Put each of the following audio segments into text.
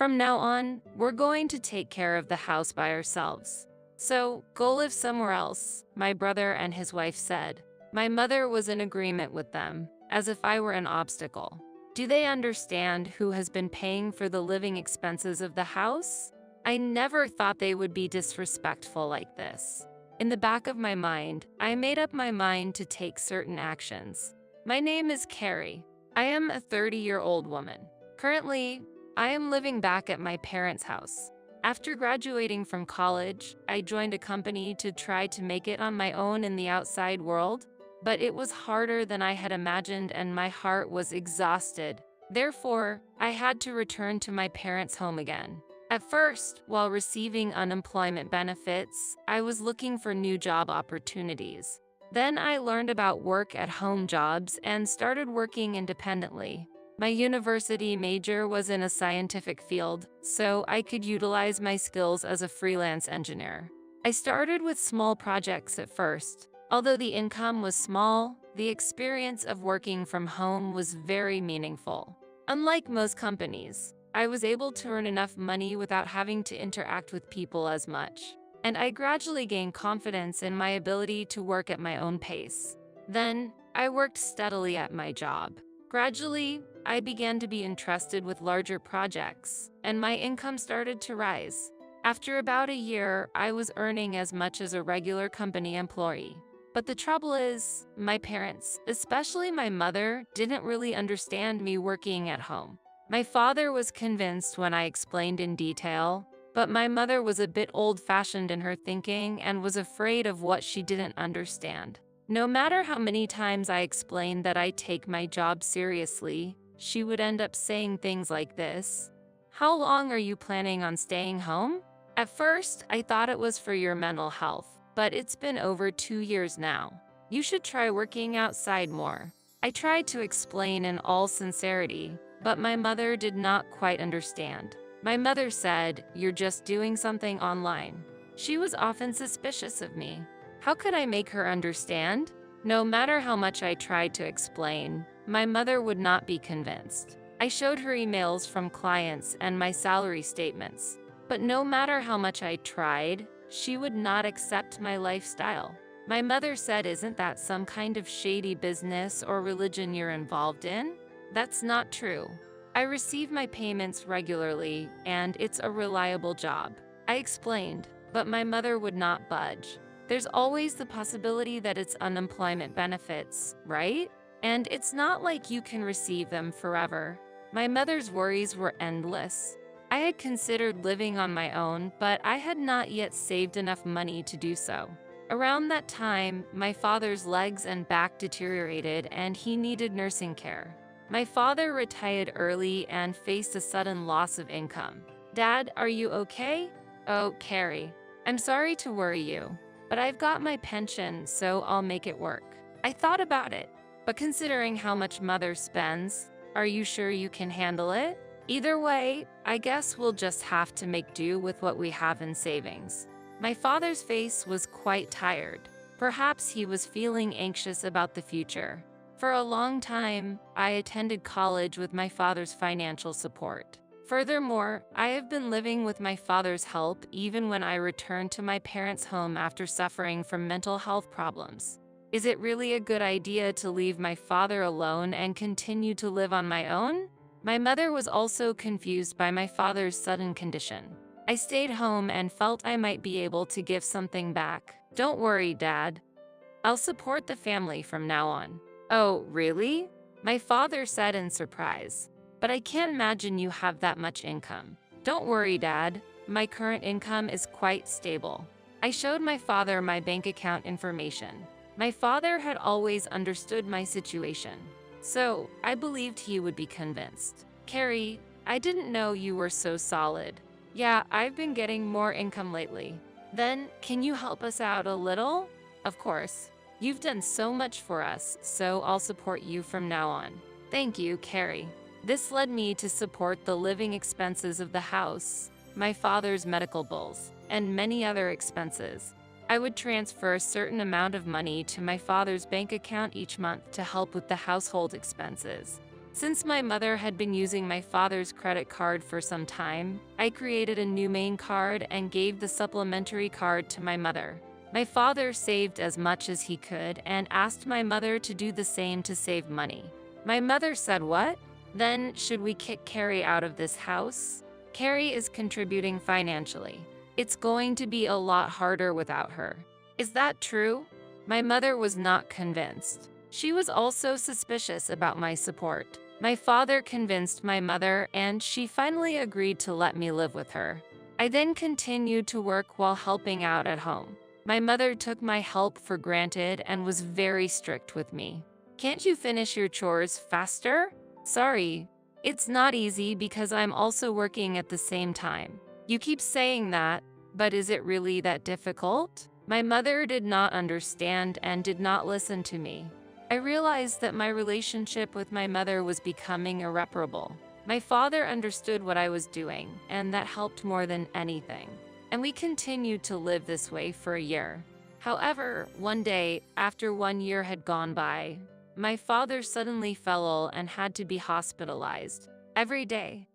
From now on, we're going to take care of the house by ourselves. So, go live somewhere else, my brother and his wife said. My mother was in agreement with them, as if I were an obstacle. Do they understand who has been paying for the living expenses of the house? I never thought they would be disrespectful like this. In the back of my mind, I made up my mind to take certain actions. My name is Carrie. I am a 30-year-old woman. Currently, I am living back at my parents' house. After graduating from college, I joined a company to try to make it on my own in the outside world, but it was harder than I had imagined and my heart was exhausted. Therefore, I had to return to my parents' home again. At first, while receiving unemployment benefits, I was looking for new job opportunities. Then I learned about work-at-home jobs and started working independently. My university major was in a scientific field, so I could utilize my skills as a freelance engineer. I started with small projects at first. Although the income was small, the experience of working from home was very meaningful. Unlike most companies, I was able to earn enough money without having to interact with people as much. And I gradually gained confidence in my ability to work at my own pace. Then, I worked steadily at my job. Gradually, I began to be entrusted with larger projects, and my income started to rise. After about a year, I was earning as much as a regular company employee. But the trouble is, my parents, especially my mother, didn't really understand me working at home. My father was convinced when I explained in detail, but my mother was a bit old-fashioned in her thinking and was afraid of what she didn't understand. No matter how many times I explained that I take my job seriously, she would end up saying things like this. "How long are you planning on staying home?" At first, I thought it was for your mental health, but it's been over 2 years now. You should try working outside more. I tried to explain in all sincerity, but my mother did not quite understand. My mother said, "You're just doing something online." She was often suspicious of me. How could I make her understand? No matter how much I tried to explain, my mother would not be convinced. I showed her emails from clients and my salary statements, but no matter how much I tried, she would not accept my lifestyle. My mother said, "Isn't that some kind of shady business or religion you're involved in?" That's not true. I receive my payments regularly, and it's a reliable job. I explained, but my mother would not budge. There's always the possibility that it's unemployment benefits, right? And it's not like you can receive them forever. My mother's worries were endless. I had considered living on my own, but I had not yet saved enough money to do so. Around that time, my father's legs and back deteriorated and he needed nursing care. My father retired early and faced a sudden loss of income. "Dad, are you okay?" "Oh, Carrie, I'm sorry to worry you, but I've got my pension, so I'll make it work." I thought about it, but considering how much Mother spends, are you sure you can handle it? Either way, I guess we'll just have to make do with what we have in savings. My father's face was quite tired. Perhaps he was feeling anxious about the future. For a long time, I attended college with my father's financial support. Furthermore, I have been living with my father's help even when I returned to my parents' home after suffering from mental health problems. Is it really a good idea to leave my father alone and continue to live on my own? My mother was also confused by my father's sudden condition. I stayed home and felt I might be able to give something back. "Don't worry, Dad. I'll support the family from now on." "Oh, really?" my father said in surprise. "But I can't imagine you have that much income." "Don't worry, Dad. My current income is quite stable." I showed my father my bank account information. My father had always understood my situation, so I believed he would be convinced. "Carrie, I didn't know you were so solid." "Yeah, I've been getting more income lately." "Then, can you help us out a little?" "Of course. You've done so much for us, so I'll support you from now on." "Thank you, Carrie." This led me to support the living expenses of the house, my father's medical bills, and many other expenses. I would transfer a certain amount of money to my father's bank account each month to help with the household expenses. Since my mother had been using my father's credit card for some time, I created a new main card and gave the supplementary card to my mother. My father saved as much as he could and asked my mother to do the same to save money. My mother said, "What? Then should we kick Carrie out of this house? Carrie is contributing financially. It's going to be a lot harder without her." Is that true? My mother was not convinced. She was also suspicious about my support. My father convinced my mother, and she finally agreed to let me live with her. I then continued to work while helping out at home. My mother took my help for granted and was very strict with me. "Can't you finish your chores faster?" "Sorry, it's not easy because I'm also working at the same time." "You keep saying that, but is it really that difficult?" My mother did not understand and did not listen to me. I realized that my relationship with my mother was becoming irreparable. My father understood what I was doing, and that helped more than anything. And we continued to live this way for a year. However, one day, after 1 year had gone by, my father suddenly fell ill and had to be hospitalized. Every day,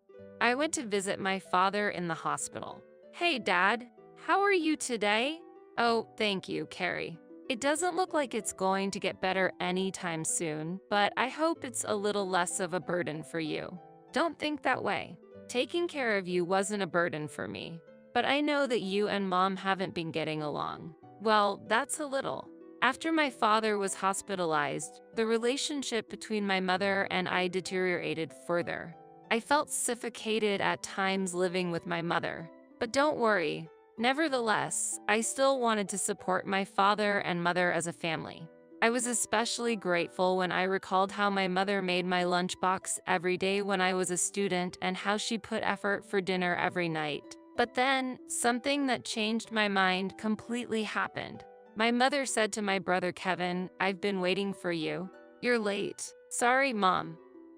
I went to visit my father in the hospital. "Hey, Dad, how are you today?" "Oh, thank you, Carrie. It doesn't look like it's going to get better anytime soon, but I hope it's a little less of a burden for you." "Don't think that way. Taking care of you wasn't a burden for me. But I know that you and Mom haven't been getting along." "Well, that's a little." After my father was hospitalized, the relationship between my mother and I deteriorated further. I felt suffocated at times living with my mother. But don't worry. Nevertheless, I still wanted to support my father and mother as a family. I was especially grateful when I recalled how my mother made my lunchbox every day when I was a student and how she put effort for dinner every night. But then, something that changed my mind completely happened. My mother said to my brother Kevin, "I've been waiting for you." "You're late." "Sorry, Mom.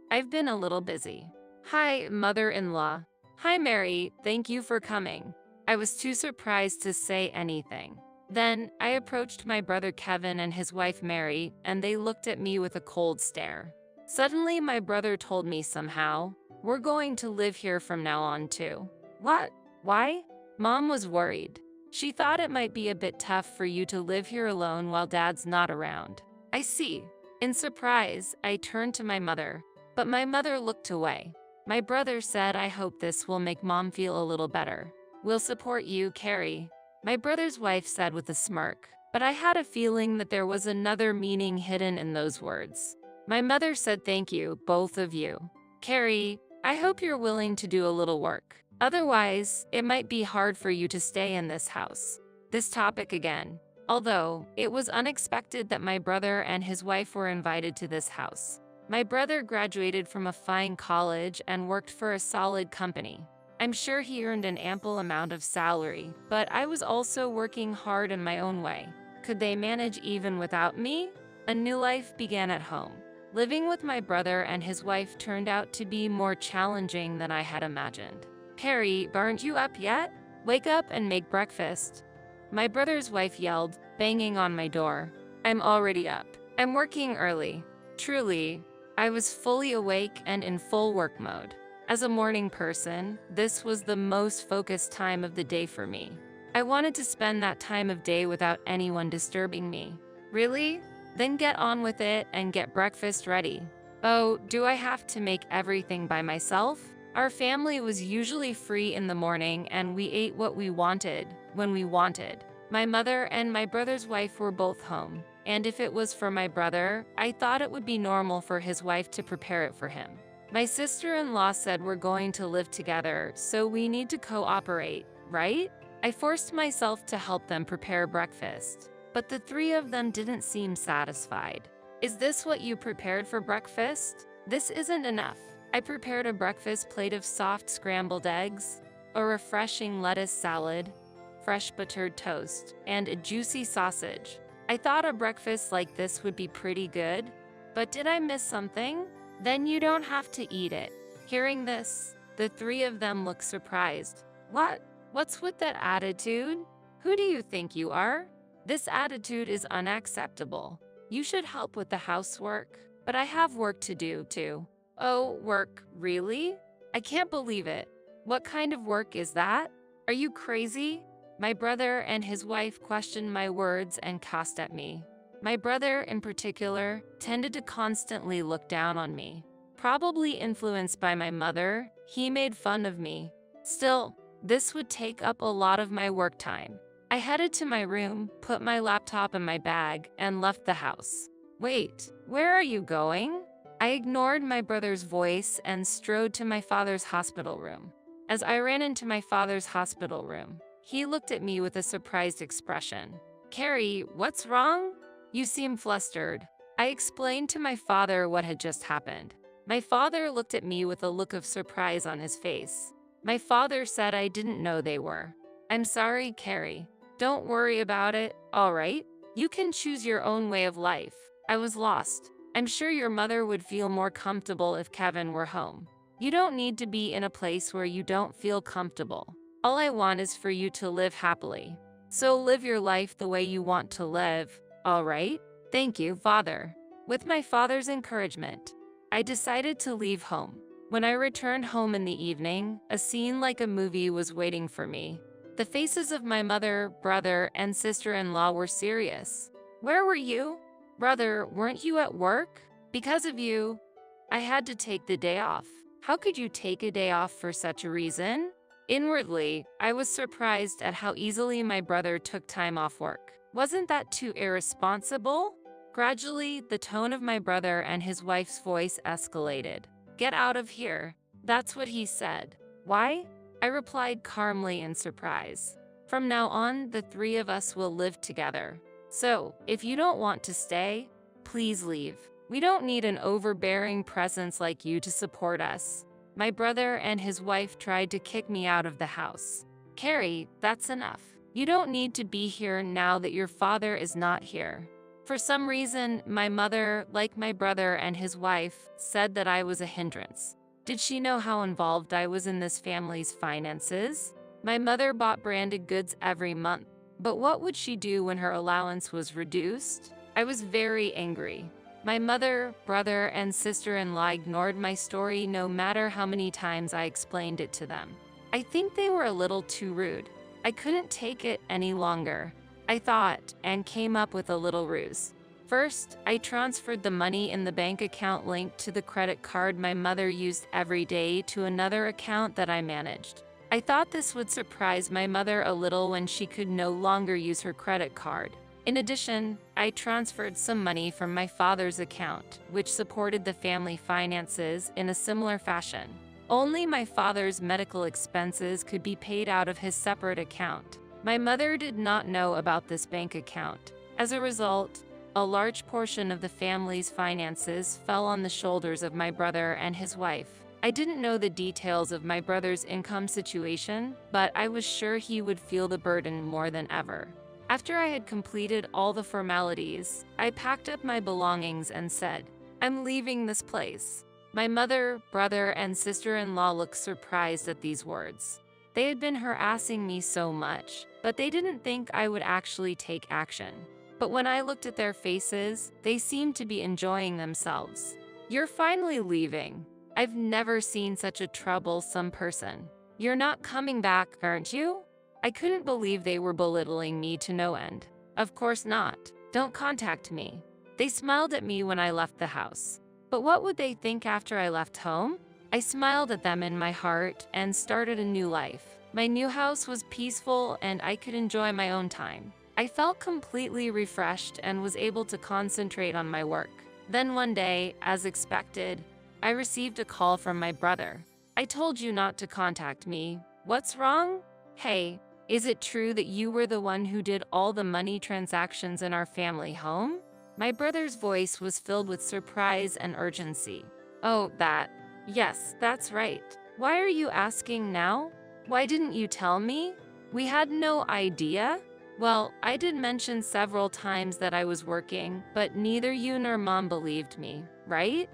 I've been a little busy." "Hi, mother-in-law." "Hi, Mary. Thank you for coming." I was too surprised to say anything. Then, I approached my brother Kevin and his wife Mary, and they looked at me with a cold stare. Suddenly, my brother told me somehow, "We're going to live here from now on too." "What? Why?" Mom was worried. She thought it might be a bit tough for you to live here alone while Dad's not around. "I see." In surprise, I turned to my mother, but my mother looked away. My brother said, "I hope this will make Mom feel a little better. We'll support you, Carrie." My brother's wife said with a smirk, but I had a feeling that there was another meaning hidden in those words. My mother said, "Thank you, both of you. Carrie, I hope you're willing to do a little work. Otherwise, it might be hard for you to stay in this house." This topic again. Although, it was unexpected that my brother and his wife were invited to this house. My brother graduated from a fine college and worked for a solid company. I'm sure he earned an ample amount of salary, but I was also working hard in my own way. Could they manage even without me? A new life began at home. Living with my brother and his wife turned out to be more challenging than I had imagined. "Carrie, aren't you up yet? Wake up and make breakfast." My brother's wife yelled, banging on my door. "I'm already up. I'm working early." Truly, I was fully awake and in full work mode. As a morning person, this was the most focused time of the day for me. I wanted to spend that time of day without anyone disturbing me. "Really? Then get on with it and get breakfast ready." "Oh, do I have to make everything by myself?" Our family was usually free in the morning and we ate what we wanted, when we wanted. My mother and my brother's wife were both home, and if it was for my brother, I thought it would be normal for his wife to prepare it for him. My sister-in-law said we're going to live together, so we need to cooperate, right? I forced myself to help them prepare breakfast, but the three of them didn't seem satisfied. "Is this what you prepared for breakfast?" "This isn't enough." I prepared a breakfast plate of soft scrambled eggs, a refreshing lettuce salad, fresh buttered toast, and a juicy sausage. I thought a breakfast like this would be pretty good, but did I miss something? "Then you don't have to eat it." Hearing this, the three of them looked surprised. "What? What's with that attitude? Who do you think you are? This attitude is unacceptable. You should help with the housework." "But I have work to do, too." Oh, work, really? I can't believe it. What kind of work is that? Are you crazy? My brother and his wife questioned my words and cussed at me. My brother, in particular, tended to constantly look down on me. Probably influenced by my mother, he made fun of me. Still, this would take up a lot of my work time. I headed to my room, put my laptop in my bag, and left the house. Wait, where are you going? I ignored my brother's voice and strode to my father's hospital room. As I ran into my father's hospital room, he looked at me with a surprised expression. Carrie, what's wrong? You seem flustered. I explained to my father what had just happened. My father looked at me with a look of surprise on his face. My father said I didn't know they were. I'm sorry, Carrie. Don't worry about it, all right? You can choose your own way of life. I was lost. I'm sure your mother would feel more comfortable if Kevin were home. You don't need to be in a place where you don't feel comfortable. All I want is for you to live happily. So live your life the way you want to live, all right? Thank you, Father. With my father's encouragement, I decided to leave home. When I returned home in the evening, a scene like a movie was waiting for me. The faces of my mother, brother, and sister-in-law were serious. Where were you? Brother, weren't you at work? Because of you, I had to take the day off. How could you take a day off for such a reason? Inwardly, I was surprised at how easily my brother took time off work. Wasn't that too irresponsible? Gradually, the tone of my brother and his wife's voice escalated. Get out of here. That's what he said. Why? I replied calmly in surprise. From now on, the three of us will live together. So, if you don't want to stay, please leave. We don't need an overbearing presence like you to support us. My brother and his wife tried to kick me out of the house. Carrie, that's enough. You don't need to be here now that your father is not here. For some reason, my mother, like my brother and his wife, said that I was a hindrance. Did she know how involved I was in this family's finances? My mother bought branded goods every month, but what would she do when her allowance was reduced? I was very angry. My mother, brother, and sister-in-law ignored my story no matter how many times I explained it to them. I think they were a little too rude. I couldn't take it any longer. I thought and came up with a little ruse. First, I transferred the money in the bank account linked to the credit card my mother used every day to another account that I managed. I thought this would surprise my mother a little when she could no longer use her credit card. In addition, I transferred some money from my father's account, which supported the family finances in a similar fashion. Only my father's medical expenses could be paid out of his separate account. My mother did not know about this bank account. As a result, a large portion of the family's finances fell on the shoulders of my brother and his wife. I didn't know the details of my brother's income situation, but I was sure he would feel the burden more than ever. After I had completed all the formalities, I packed up my belongings and said, I'm leaving this place. My mother, brother, and sister-in-law looked surprised at these words. They had been harassing me so much, but they didn't think I would actually take action. But when I looked at their faces, they seemed to be enjoying themselves. You're finally leaving. I've never seen such a troublesome person. You're not coming back, aren't you? I couldn't believe they were belittling me to no end. Of course not. Don't contact me. They smiled at me when I left the house. But what would they think after I left home? I smiled at them in my heart and started a new life. My new house was peaceful and I could enjoy my own time. I felt completely refreshed and was able to concentrate on my work. Then one day, as expected, I received a call from my brother. I told you not to contact me. What's wrong? Hey, is it true that you were the one who did all the money transactions in our family home? My brother's voice was filled with surprise and urgency. Oh, that. Yes, that's right. Why are you asking now? Why didn't you tell me? We had no idea. Well, I did mention several times that I was working, but neither you nor Mom believed me, right?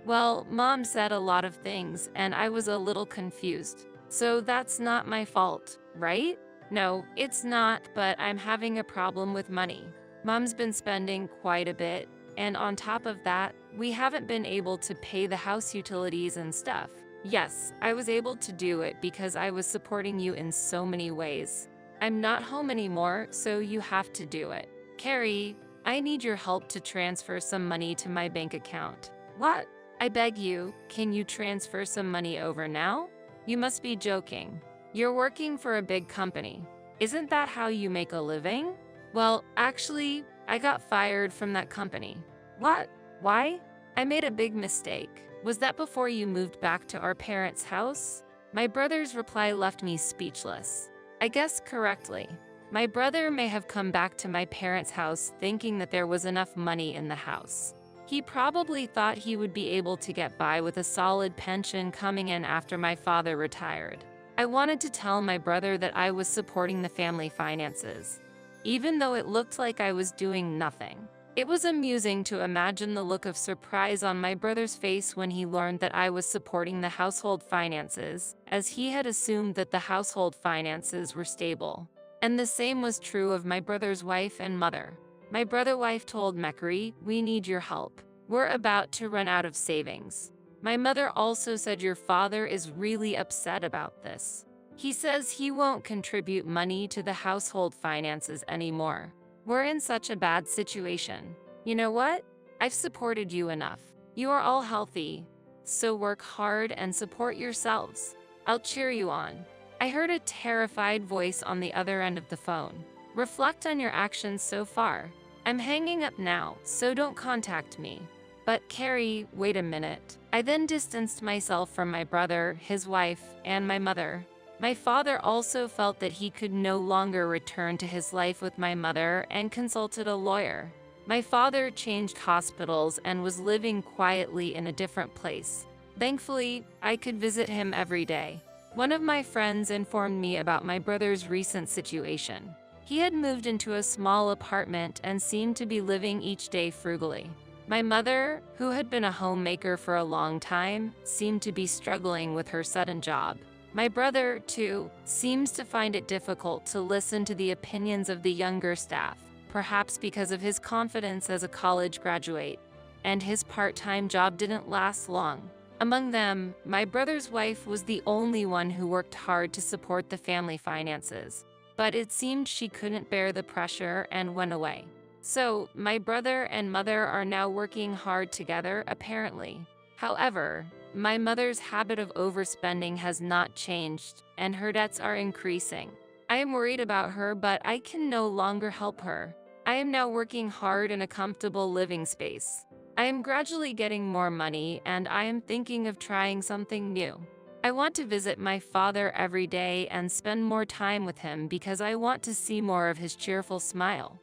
Well, Mom said a lot of things, and I was a little confused. So that's not my fault, right? No, it's not, but I'm having a problem with money. Mom's been spending quite a bit. And on top of that, we haven't been able to pay the house utilities and stuff. Yes, I was able to do it because I was supporting you in so many ways. I'm not home anymore, so you have to do it. Carrie, I need your help to transfer some money to my bank account. What? I beg you, can you transfer some money over now? You must be joking. You're working for a big company. Isn't that how you make a living? Well, actually, I got fired from that company. What? Why? I made a big mistake. Was that before you moved back to our parents' house? My brother's reply left me speechless. I guessed correctly. My brother may have come back to my parents' house thinking that there was enough money in the house. He probably thought he would be able to get by with a solid pension coming in after my father retired. I wanted to tell my brother that I was supporting the family finances, even though it looked like I was doing nothing. It was amusing to imagine the look of surprise on my brother's face when he learned that I was supporting the household finances, as he had assumed that the household finances were stable. And the same was true of my brother's wife and mother. My brother's wife told Mekri, "We need your help. We're about to run out of savings." My mother also said your father is really upset about this. He says he won't contribute money to the household finances anymore. We're in such a bad situation. You know what? I've supported you enough. You are all healthy, so work hard and support yourselves. I'll cheer you on. I heard a terrified voice on the other end of the phone. Reflect on your actions so far. I'm hanging up now, so don't contact me. But Carrie, wait a minute. I then distanced myself from my brother, his wife, and my mother. My father also felt that he could no longer return to his life with my mother and consulted a lawyer. My father changed hospitals and was living quietly in a different place. Thankfully, I could visit him every day. One of my friends informed me about my brother's recent situation. He had moved into a small apartment and seemed to be living each day frugally. My mother, who had been a homemaker for a long time, seemed to be struggling with her sudden job. My brother, too, seems to find it difficult to listen to the opinions of the younger staff, perhaps because of his confidence as a college graduate, and his part-time job didn't last long. Among them, my brother's wife was the only one who worked hard to support the family finances, but it seemed she couldn't bear the pressure and went away. So, my brother and mother are now working hard together, apparently. However, my mother's habit of overspending has not changed, and her debts are increasing. I am worried about her, but I can no longer help her. I am now working hard in a comfortable living space. I am gradually getting more money, and I am thinking of trying something new. I want to visit my father every day and spend more time with him because I want to see more of his cheerful smile.